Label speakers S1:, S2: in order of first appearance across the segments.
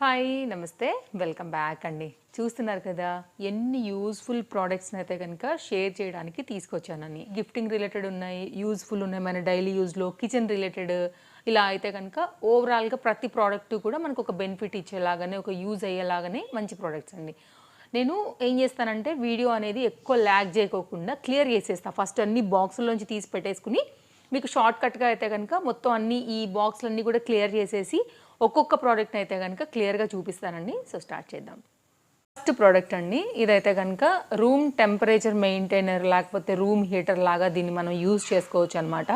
S1: Hi నమస్తే welcome back అండి. చూస్తున్నారు కదా ఎన్ని యూజ్ఫుల్ ప్రోడక్ట్స్ని అయితే కనుక షేర్ చేయడానికి తీసుకొచ్చానని. గిఫ్టింగ్ రిలేటెడ్ ఉన్నాయి, యూజ్ఫుల్ ఉన్నాయి, మన డైలీ యూజ్లో కిచెన్ రిలేటెడ్. ఇలా అయితే కనుక ఓవరాల్గా ప్రతి ప్రోడక్ట్ కూడా మనకు ఒక బెనిఫిట్ ఇచ్చేలాగానే, ఒక యూజ్ అయ్యేలాగానే మంచి ప్రోడక్ట్స్ అండి. నేను ఏం చేస్తానంటే వీడియో అనేది ఎక్కువ ల్యాగ్ చేయకోకుండా క్లియర్ చేసేస్తాను. ఫస్ట్ అన్ని బాక్సుల్లోంచి తీసి పెట్టేసుకుని మీకు షార్ట్ కట్గా అయితే కనుక మొత్తం అన్ని ఈ బాక్స్లన్నీ కూడా క్లియర్ చేసేసి ఒక్కొక్క ప్రోడక్ట్ అయితే కనుక క్లియర్గా చూపిస్తానండి. సో స్టార్ట్ చేద్దాం. ఫస్ట్ ప్రోడక్ట్ అండి, ఇదైతే కనుక రూమ్ టెంపరేచర్ మెయింటైనర్ లేకపోతే రూమ్ హీటర్ లాగా దీన్ని మనం యూజ్ చేసుకోవచ్చు అనమాట.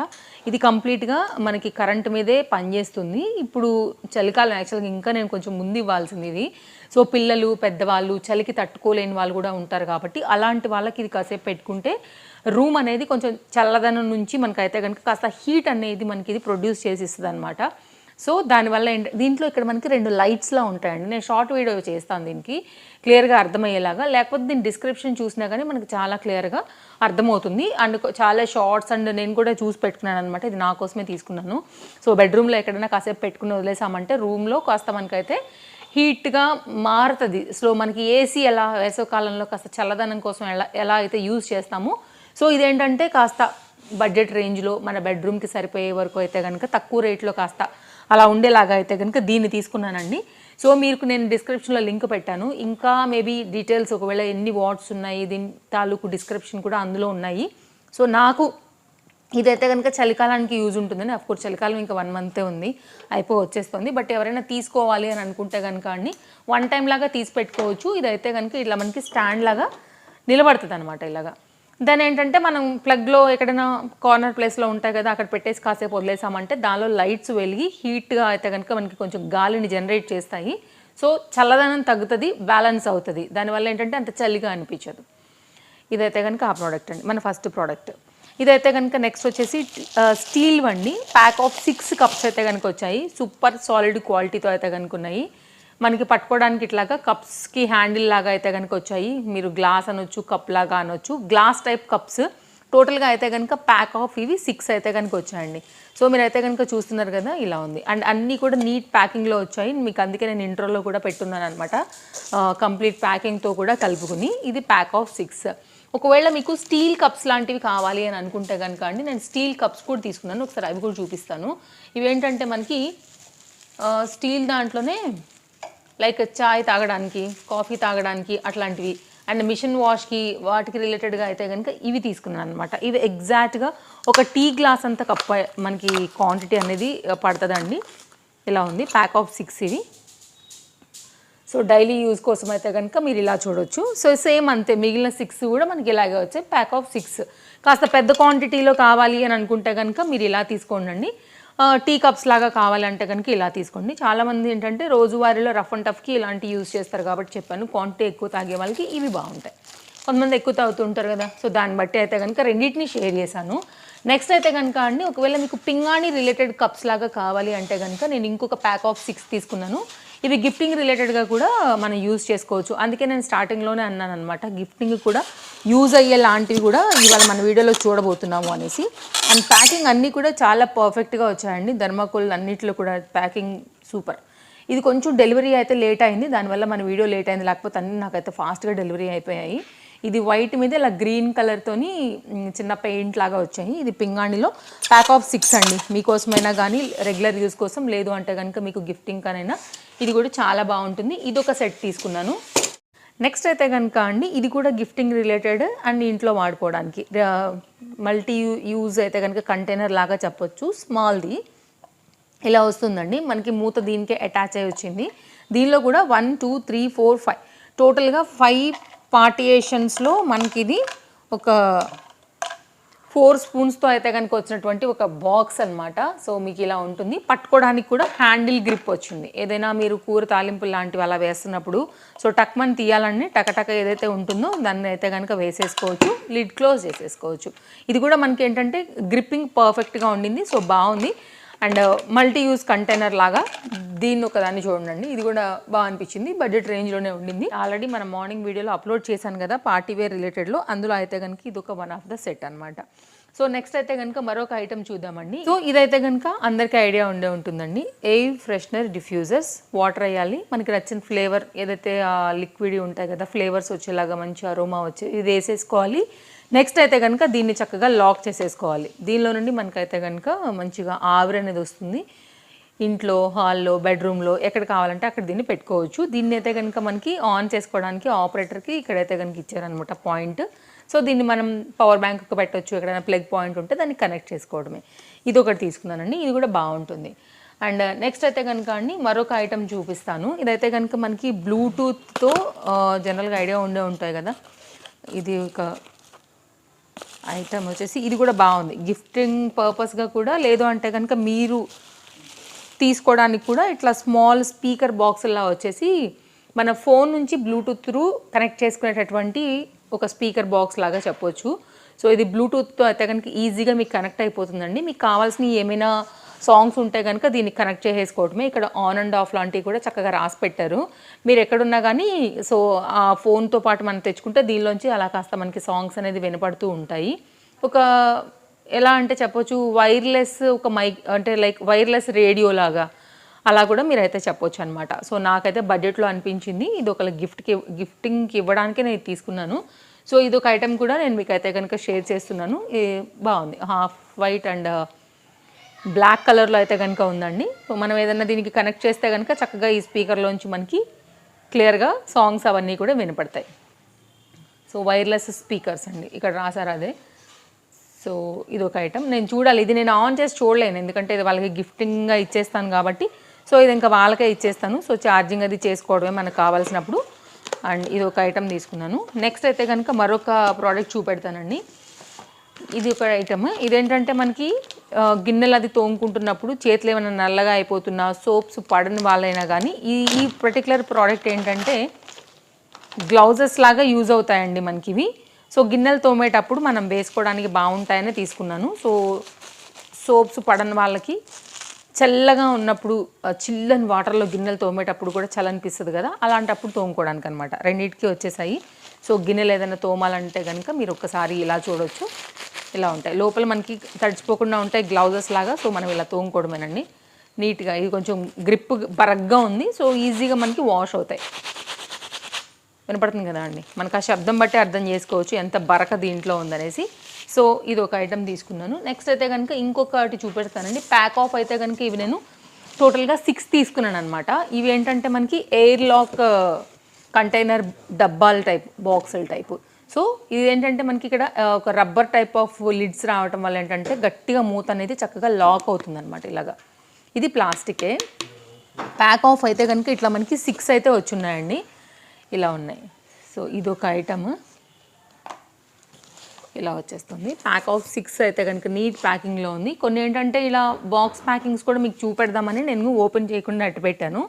S1: ఇది కంప్లీట్గా మనకి కరెంట్ మీదే పనిచేస్తుంది. ఇప్పుడు చలికాలం యాక్చువల్గా ఇంకా నేను కొంచెం ముందు ఇవ్వాల్సింది ఇది. సో పిల్లలు, పెద్దవాళ్ళు, చలికి తట్టుకోలేని వాళ్ళు కూడా ఉంటారు కాబట్టి అలాంటి వాళ్ళకి ఇది కాసేపు పెట్టుకుంటే రూమ్ అనేది కొంచెం చల్లదనం నుంచి మనకైతే కనుక కాస్త హీట్ అనేది మనకి ఇది ప్రొడ్యూస్ చేసి ఇస్తుంది అనమాట. సో దానివల్ల దీంట్లో ఇక్కడ మనకి 2 లైట్స్లా ఉంటాయండి. నేను షార్ట్ వీడియో చేస్తాను దీనికి క్లియర్గా అర్థమయ్యేలాగా, లేకపోతే దీని డిస్క్రిప్షన్ చూసినా కానీ మనకి చాలా క్లియర్గా అర్థమవుతుంది. అండ్ చాలా షార్ట్స్ అండ్ నేను కూడా చూసి పెట్టుకున్నాను అనమాట. ఇది నా కోసమే తీసుకున్నాను. సో బెడ్రూమ్లో ఎక్కడైనా కాసేపు పెట్టుకుని వదిలేసామంటే రూమ్లో కాస్త మనకైతే హీట్గా మారుతుంది. సో మనకి ఏసీ ఎలా వేసవకాలంలో కాస్త చల్లదనం కోసం ఎలా అయితే యూజ్ చేస్తామో, సో ఇదేంటంటే కాస్త బడ్జెట్ రేంజ్లో మన బెడ్రూమ్కి సరిపోయే వరకు అయితే కనుక తక్కువ రేట్లో కాస్త అలా ఉండేలాగా అయితే కనుక దీన్ని తీసుకున్నానండి. సో మీకు నేను డిస్క్రిప్షన్లో లింక్ పెట్టాను. ఇంకా మేబీ డీటెయిల్స్ ఒకవేళ ఎన్ని వాట్స్ ఉన్నాయి దీని తాలూకు డిస్క్రిప్షన్ కూడా అందులో ఉన్నాయి. సో నాకు ఇదైతే కనుక చలికాలానికి యూజ్ ఉంటుందని, అఫ్కోర్స్ చలికాలం ఇంకా 1 మంతే ఉంది, వచ్చేస్తుంది. బట్ ఎవరైనా తీసుకోవాలి అని అనుకుంటే కనుక అండి 1 టైం లాగా తీసి పెట్టుకోవచ్చు. ఇదైతే కనుక ఇట్లా మనకి స్టాండ్ లాగా నిలబడుతుంది అనమాట ఇలాగా. దాని ఏంటంటే మనం ప్లగ్లో ఎక్కడైనా కార్నర్ ప్లేస్లో ఉంటాయి కదా, అక్కడ పెట్టేసి కాసేపు వదిలేసామంటే దానిలో లైట్స్ వెలిగి హీట్గా అయితే కనుక మనకి కొంచెం గాలిని జనరేట్ చేస్తాయి. సో చల్లదనం తగ్గుతుంది, బ్యాలెన్స్ అవుతుంది. దానివల్ల ఏంటంటే అంత చలిగా అనిపించదు. ఇదైతే కనుక ఆ ప్రోడక్ట్ అండి, మన ఫస్ట్ ప్రోడక్ట్. ఇదైతే కనుక నెక్స్ట్ వచ్చేసి స్టీల్ వండి ప్యాక్ ఆఫ్ 6 కప్స్ అయితే కనుక వచ్చాయి. సూపర్ సాలిడ్ క్వాలిటీతో అయితే కనుక ఉన్నాయి. మనకి పట్టుకోవడానికి ఇట్లాగా కప్స్కి హ్యాండిల్ లాగా అయితే కనుక వచ్చాయి. మీరు గ్లాస్ అనొచ్చు, కప్ లాగా అనొచ్చు, గ్లాస్ టైప్ కప్స్. టోటల్గా అయితే కనుక ప్యాక్ ఆఫ్ ఇవి 6 అయితే కనుక వచ్చాయండి. సో మీరు అయితే కనుక చూస్తున్నారు కదా ఇలా ఉంది. అండ్ అన్నీ కూడా నీట్ ప్యాకింగ్లో వచ్చాయి. మీకు అందుకే నేను ఇంట్రోలో కూడా పెట్టున్నాను అనమాట, కంప్లీట్ ప్యాకింగ్తో కూడా కలుపుకుని. ఇది ప్యాక్ ఆఫ్ 6. ఒకవేళ మీకు స్టీల్ కప్స్ లాంటివి కావాలి అని అనుకుంటే కనుక అండి నేను స్టీల్ కప్స్ కూడా తీసుకున్నాను. ఒకసారి అవి కూడా చూపిస్తాను. ఇవేంటంటే మనకి స్టీల్ దాంట్లోనే లైక్ చాయ్ తాగడానికి, కాఫీ తాగడానికి అట్లాంటివి, అండ్ మిషన్ వాష్కి వాటికి రిలేటెడ్గా అయితే కనుక ఇవి తీసుకున్నాను అనమాట. ఇవి ఎగ్జాక్ట్గా ఒక టీ గ్లాస్ అంత కప్ మనకి క్వాంటిటీ అనేది పడుతుందండి. ఇలా ఉంది ప్యాక్ ఆఫ్ 6 ఇవి. సో డైలీ యూజ్ కోసం అయితే కనుక మీరు ఇలా చూడొచ్చు. సో సేమ్ అంతే, మిగిలిన 6 కూడా మనకి ఇలాగే వచ్చాయి ప్యాక్ ఆఫ్ 6. కాస్త పెద్ద క్వాంటిటీలో కావాలి అని అనుకుంటే కనుక మీరు ఇలా తీసుకోండి. టీ కప్స్ లాగా కావాలంటే కనుక ఇలా తీసుకోండి. చాలామంది ఏంటంటే రోజువారీలో రఫ్ అండ్ టఫ్కి ఇలాంటి యూజ్ చేస్తారు కాబట్టి చెప్పాను, క్వాంటిటీ ఎక్కువ తాగే వాళ్ళకి ఇవి బాగుంటాయి. కొంతమంది ఎక్కువ తాగుతుంటారు కదా, సో దాన్ని బట్టి అయితే కనుక రెండింటిని షేర్ చేశాను. నెక్స్ట్ అయితే కనుక అండి ఒకవేళ మీకు పింగాణి రిలేటెడ్ కప్స్ లాగా కావాలి అంటే కనుక నేను ఇంకొక ప్యాక్ ఆఫ్ 6 తీసుకున్నాను. ఇవి గిఫ్టింగ్ రిలేటెడ్గా కూడా మనం యూజ్ చేసుకోవచ్చు. అందుకే నేను స్టార్టింగ్లోనే అన్నాను అనమాట, గిఫ్టింగ్ కూడా యూజ్ అయ్యే లాంటివి కూడా ఇవాళ మన వీడియోలో చూడబోతున్నాము అనేసి. అండ్ ప్యాకింగ్ అన్నీ కూడా చాలా పర్ఫెక్ట్గా వచ్చాయండి. ధర్మాకోల్ అన్నింటిలో కూడా ప్యాకింగ్ సూపర్. ఇది కొంచెం డెలివరీ అయితే లేట్ అయింది, దానివల్ల మన వీడియో లేట్ అయింది, లేకపోతే అన్నీ నాకైతే ఫాస్ట్గా డెలివరీ అయిపోయాయి. ఇది వైట్ మీద ఇలా గ్రీన్ కలర్తోని చిన్న పెయింట్ లాగా వచ్చాయి. ఇది పింగాణిలో ప్యాక్ ఆఫ్ 6 అండి. మీకోసమైనా కానీ రెగ్యులర్ యూజ్ కోసం, లేదు అంటే కనుక మీకు గిఫ్టింగ్ కనైనా ఇది కూడా చాలా బాగుంటుంది. ఇది ఒక సెట్ తీసుకున్నాను. నెక్స్ట్ అయితే కనుక అండి ఇది కూడా గిఫ్టింగ్ రిలేటెడ్ అండ్ ఇంట్లో వాడుకోవడానికి మల్టీ యూజ్ అయితే కనుక కంటైనర్ లాగా చెప్పొచ్చు. స్మాల్ది ఇలా వస్తుందండి. మనకి మూత దీనికే అటాచ్ అయ్యి వచ్చింది. దీనిలో కూడా 1 2 3 4 5 టోటల్గా 5 పార్టియేషన్స్లో మనకి ఇది ఒక 4 స్పూన్స్తో అయితే కనుక వచ్చినటువంటి ఒక బాక్స్ అనమాట. సో మీకు ఇలా ఉంటుంది. పట్టుకోవడానికి కూడా హ్యాండిల్ గ్రిప్ వచ్చింది. ఏదైనా మీరు కూర తాలింపులు లాంటివి అలా వేస్తున్నప్పుడు సో టక్మని తీయాలని టకటక ఏదైతే ఉంటుందో దాన్ని అయితే కనుక వేసేసుకోవచ్చు, లిడ్ క్లోజ్ చేసేసుకోవచ్చు. ఇది కూడా మనకి ఏంటంటే గ్రిప్పింగ్ పర్ఫెక్ట్గా ఉండింది. సో బాగుంది. అండ్ మల్టీ యూజ్ కంటైనర్ లాగా దీన్ని ఒకదాన్ని చూడండి. ఇది కూడా బాగా అనిపించింది, బడ్జెట్ రేంజ్లోనే ఉండింది. ఆల్రెడీ మనం మార్నింగ్ వీడియోలో అప్లోడ్ చేశాను కదా పార్టీ వేర్ రిలేటెడ్లో, అందులో అయితే కనుక ఇది ఒక 1 ఆఫ్ ద సెట్ అనమాట. సో నెక్స్ట్ అయితే కనుక మరొక ఐటమ్ చూద్దామండి. సో ఇదైతే కనుక అందరికీ ఐడియా ఉంటుందండి. Air freshener diffusers. వాటర్ వేయాలి, మనకి నచ్చిన ఫ్లేవర్ ఏదైతే లిక్విడ్ ఉంటాయి కదా, ఫ్లేవర్స్ వచ్చేలాగా మంచి అరోమా వచ్చి ఇది వేసేసుకోవాలి. నెక్స్ట్ అయితే కనుక దీన్ని చక్కగా లాక్ చేసేసుకోవాలి. దీనిలో నుండి మనకైతే కనుక మంచిగా ఆవిరి అనేది వస్తుంది. ఇంట్లో, హాల్లో, బెడ్రూమ్లో ఎక్కడ కావాలంటే అక్కడ దీన్ని పెట్టుకోవచ్చు. దీన్ని అయితే కనుక మనకి ఆన్ చేసుకోవడానికి ఆపరేటర్కి ఇక్కడైతే కనుక ఇచ్చారనమాట పాయింట్. సో దీన్ని మనం పవర్ బ్యాంక్కి పెట్టవచ్చు, ఎక్కడైనా ప్లగ్ పాయింట్ ఉంటే దాన్ని కనెక్ట్ చేసుకోవడమే. ఇది ఒకటి తీసుకున్నానండి, ఇది కూడా బాగుంటుంది. అండ్ నెక్స్ట్ అయితే కనుక అండి మరొక ఐటమ్ చూపిస్తాను. ఇదైతే కనుక మనకి బ్లూటూత్తో జనరల్గా ఐడియా ఉంటాయి కదా. ఇది ఒక ఐటమ్ వచ్చేసి ఇది కూడా బాగుంది. గిఫ్టింగ్ పర్పస్గా కూడా, లేదు అంటే కనుక మీరు తీసుకోవడానికి కూడా ఇట్లా స్మాల్ స్పీకర్ బాక్స్లా వచ్చేసి మన ఫోన్ నుంచి బ్లూటూత్ త్రూ కనెక్ట్ చేసుకునేటటువంటి ఒక స్పీకర్ బాక్స్ లాగా చెప్పొచ్చు. సో ఇది బ్లూటూత్తో అయితే కనుక ఈజీగా మీకు కనెక్ట్ అయిపోతుందండి. మీకు కావాల్సిన ఏమైనా సాంగ్స్ ఉంటే కనుక దీన్ని కనెక్ట్ చేసేసుకోవడమే. ఇక్కడ ఆన్ అండ్ ఆఫ్ లాంటివి కూడా చక్కగా రాసి పెట్టారు. మీరు ఎక్కడున్నా కానీ సో ఆ ఫోన్తో పాటు మనం తెచ్చుకుంటే దీనిలోంచి అలా కాస్త మనకి సాంగ్స్ అనేది వినపడుతూ ఉంటాయి. ఒక ఎలా అంటే చెప్పొచ్చు వైర్లెస్ ఒక మైక్ అంటే లైక్ వైర్లెస్ రేడియో లాగా అలా కూడా మీరైతే చెప్పొచ్చు అనమాట. సో నాకైతే బడ్జెట్లో అనిపించింది. ఇది ఒక గిఫ్టింగ్కి ఇవ్వడానికే నేను తీసుకున్నాను. సో ఇది ఒక ఐటెం కూడా నేను మీకైతే కనుక షేర్ చేస్తున్నాను. బాగుంది, హాఫ్ వైట్ అండ్ బ్లాక్ కలర్లో అయితే కనుక ఉందండి. సో మనం ఏదైనా దీనికి కనెక్ట్ చేస్తే కనుక చక్కగా ఈ స్పీకర్లోంచి మనకి క్లియర్గా సాంగ్స్ అవన్నీ కూడా వినపడతాయి. సో వైర్లెస్ స్పీకర్స్ అండి, ఇక్కడ రాసారు అదే. సో ఇది ఒక ఐటమ్ నేను చూడాలి, ఇది నేను ఆన్ చేసి చూడలేను ఎందుకంటే ఇది వాళ్ళకి గిఫ్టింగ్గా ఇచ్చేస్తాను కాబట్టి. సో ఇది ఇంకా వాళ్ళకే ఇచ్చేస్తాను. సో ఛార్జింగ్ అది చేసుకోవడమే మనకు కావాల్సినప్పుడు. అండ్ ఇది ఒక ఐటమ్ తీసుకున్నాను. నెక్స్ట్ అయితే కనుక మరొక ప్రోడక్ట్ చూపెడతానండి. ఇది ఒక ఐటమ్. ఇదేంటంటే మనకి గిన్నెలు అది తోముకుంటున్నప్పుడు చేతులు ఏమైనా నల్లగా అయిపోతున్నా, సోప్స్ పడని వాళ్ళైనా కానీ ఈ పర్టికులర్ ప్రోడక్ట్ ఏంటంటే గ్లౌజెస్ లాగా యూజ్ అవుతాయండి మనకి ఇవి. సో గిన్నెలు తోమేటప్పుడు మనం వేసుకోవడానికి బాగుంటాయని తీసుకున్నాను. సో సోప్స్ పడని వాళ్ళకి చల్లగా ఉన్నప్పుడు చిల్లని వాటర్లో గిన్నెలు తోమేటప్పుడు కూడా చల్లనిపిస్తుంది కదా, అలాంటప్పుడు తోముకోవడానికి అనమాట. రెండింటికి వచ్చేసాయి. సో గిన్నెలు ఏదైనా తోమాలంటే కనుక మీరు ఒక్కసారి ఇలా చూడొచ్చు. ఇలా ఉంటాయి, లోపల మనకి తడిచిపోకుండా ఉంటాయి గ్లౌజెస్ లాగా. సో మనం ఇలా తోముకోవడమేనండి నీట్గా. ఇది కొంచెం గ్రిప్ బరగ్గా ఉంది. సో ఈజీగా మనకి వాష్ అవుతాయి. వినపడుతుంది కదా అండి, మనకు ఆ శబ్దం బట్టి అర్థం చేసుకోవచ్చు ఎంత బరక దీంట్లో ఉందనేసి. సో ఇది ఒక ఐటమ్ తీసుకున్నాను. నెక్స్ట్ అయితే కనుక ఇంకొకటి చూపెడతానండి. ప్యాక్ ఆఫ్ అయితే కనుక ఇవి నేను టోటల్గా 6 తీసుకున్నాను అనమాట. ఇవి ఏంటంటే మనకి ఎయిర్ లాక్ కంటైనర్ డబ్బాల టైప్, బాక్సుల టైపు. సో ఇది ఏంటంటే మనకి ఇక్కడ ఒక రబ్బర్ టైప్ ఆఫ్ లిడ్స్ రావటం వల్ల ఏంటంటే గట్టిగా మూత అనేది చక్కగా లాక్ అవుతుంది అనమాట. ఇలాగా ఇది ప్లాస్టికే. ప్యాక్ ఆఫ్ అయితే కనుక ఇట్లా మనకి 6 అయితే వచ్చున్నాయండి, ఇలా ఉన్నాయి. సో ఇదొక ఐటమ్ ఇలా వచ్చేస్తుంది. ప్యాక్ ఆఫ్ 6 అయితే కనుక నీట్ ప్యాకింగ్లో ఉంది. కొన్ని ఏంటంటే ఇలా బాక్స్ ప్యాకింగ్స్ కూడా మీకు చూపెడదామని నేను ఓపెన్ చేయకుండా అట్టు పెట్టాను.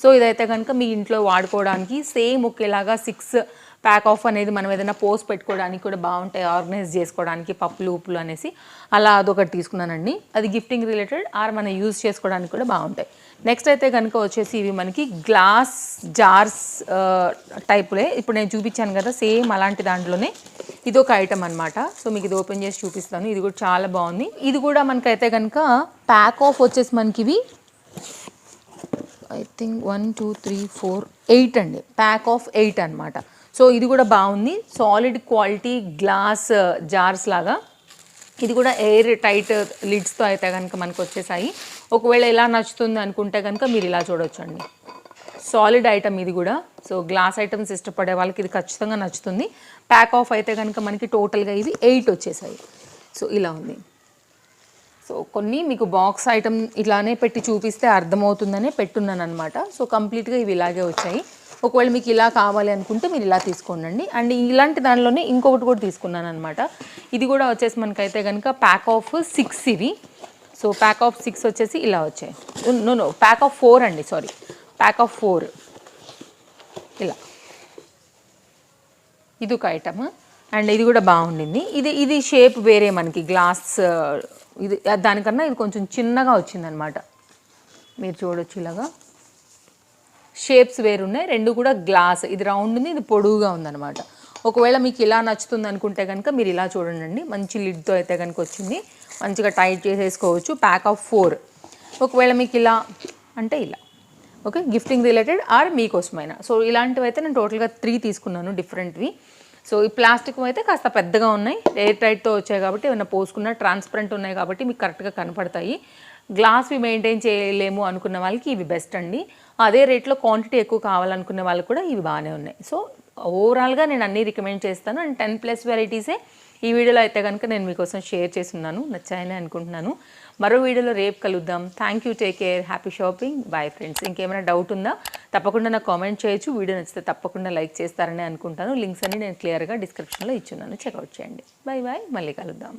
S1: సో ఇదైతే కనుక మీ ఇంట్లో వాడుకోవడానికి సేమ్ ఒకేలాగా 6 ప్యాక్ ఆఫ్ అనేది మనం ఏదైనా పోస్ట్ పెట్టుకోవడానికి కూడా బాగుంటాయి, ఆర్గనైజ్ చేసుకోవడానికి పప్పులు ఉప్పులు అనేసి. అలా అదొకటి తీసుకున్నానండి. అది గిఫ్టింగ్ రిలేటెడ్ ఆర్ మనం యూజ్ చేసుకోవడానికి కూడా బాగుంటాయి. నెక్స్ట్ అయితే కనుక వచ్చేసి ఇవి మనకి గ్లాస్ జార్స్ టైపులే. ఇప్పుడు నేను చూపించాను కదా సేమ్ అలాంటి దాంట్లోనే ఇది ఒక ఐటమ్ అనమాట. సో మీకు ఇది ఓపెన్ చేసి చూపిస్తాను. ఇది కూడా చాలా బాగుంది. ఇది కూడా మనకైతే కనుక ప్యాక్ ఆఫ్ వచ్చేసి మనకి ఇవి ఐ థింక్ 1 2 3 4 8 అండి. ప్యాక్ ఆఫ్ 8 అనమాట. సో ఇది కూడా బాగుంది, సాలిడ్ క్వాలిటీ గ్లాస్ జార్స్ లాగా. ఇది కూడా ఎయిర్ టైట్ లిడ్స్తో అయితే కనుక మనకు వచ్చేసాయి. ఒకవేళ ఇలా నచ్చుతుంది అనుకుంటే కనుక మీరు ఇలా చూడొచ్చు అండి. సాలిడ్ ఐటమ్ ఇది కూడా. సో గ్లాస్ ఐటమ్స్ ఇష్టపడే వాళ్ళకి ఇది ఖచ్చితంగా నచ్చుతుంది. ప్యాక్ ఆఫ్ అయితే కనుక మనకి టోటల్గా ఇవి 8 వచ్చేసాయి. సో ఇలా ఉంది. సో కొన్ని మీకు బాక్స్ ఐటమ్ ఇలానే పెట్టి చూపిస్తే అర్థమవుతుందనే పెట్టున్నాను అనమాట. సో కంప్లీట్గా ఇవి ఇలాగే వచ్చాయి. ఒకవేళ మీకు ఇలా కావాలి అనుకుంటే మీరు ఇలా తీసుకోండి. అండ్ ఇలాంటి దానిలోనే ఇంకొకటి కూడా తీసుకున్నాను అనమాట. ఇది కూడా వచ్చేసి మనకైతే కనుక ప్యాక్ ఆఫ్ 6 ఇవి. సో ప్యాక్ ఆఫ్ 6 వచ్చేసి ఇలా వచ్చాయి. నో ప్యాక్ ఆఫ్ 4 అండి, సారీ, ప్యాక్ ఆఫ్ 4 ఇలా. ఇది ఒక ఐటమ్. అండ్ ఇది కూడా బాగుండింది. ఇది షేప్ వేరే మనకి గ్లాస్, ఇది దానికన్నా ఇది కొంచెం చిన్నగా వచ్చిందనమాట. మీరు చూడొచ్చు ఇలాగా షేప్స్ వేరున్నాయి, రెండు కూడా గ్లాస్. ఇది రౌండ్ ఉంది, ఇది పొడుగుగా ఉందన్నమాట. ఒకవేళ మీకు ఇలా నచ్చుతుంది అనుకుంటే కనుక మీరు ఇలా చూడండి, మంచి లిడ్తో అయితే కనుక వచ్చింది, మంచిగా టైట్ చేసేసుకోవచ్చు. Pack of 4. ఒకవేళ మీకు ఇలా అంటే ఇలా, ఓకే, గిఫ్టింగ్ రిలేటెడ్ ఆర్ మీకోసమైనా. సో ఇలాంటివి అయితే నేను టోటల్గా 3 తీసుకున్నాను డిఫరెంట్వి. సో ఈ ప్లాస్టిక్ అయితే కాస్త పెద్దగా ఉన్నాయి, ఎయిర్ టైట్తో వచ్చాయి కాబట్టి ఏమైనా పోసుకున్నా ట్రాన్స్పరెంట్ ఉన్నాయి కాబట్టి మీకు కరెక్ట్గా కనపడతాయి. గ్లాస్వి మెయింటైన్ చేయలేము అనుకున్న వాళ్ళకి ఇవి బెస్ట్ అండి. అదే రేట్లో క్వాంటిటీ ఎక్కువ కావాలనుకునే వాళ్ళకి కూడా ఇవి బాగానే ఉన్నాయి. సో ఓవరాల్గా నేను అన్నీ రికమెండ్ చేస్తాను. అండ్ 10+ వెరైటీసే ఈ వీడియోలో అయితే కనుక నేను మీకోసం షేర్ చేస్తున్నాను. నచ్చాయని అనుకుంటున్నాను. మరో వీడియోలో రేపు కలుద్దాం. Thank you, take care, happy shopping, bye friends. ఇంకేమైనా డౌట్ ఉందా తప్పకుండా నాకు కామెంట్ చేయొచ్చు. వీడియో నచ్చితే తప్పకుండా లైక్ చేస్తారని అనుకుంటాను. లింక్స్ అన్ని నేను క్లియర్గా డిస్క్రిప్షన్లో ఇచ్చున్నాను, చెక్అవుట్ చేయండి. బాయ్ బాయ్, మళ్ళీ కలుద్దాం.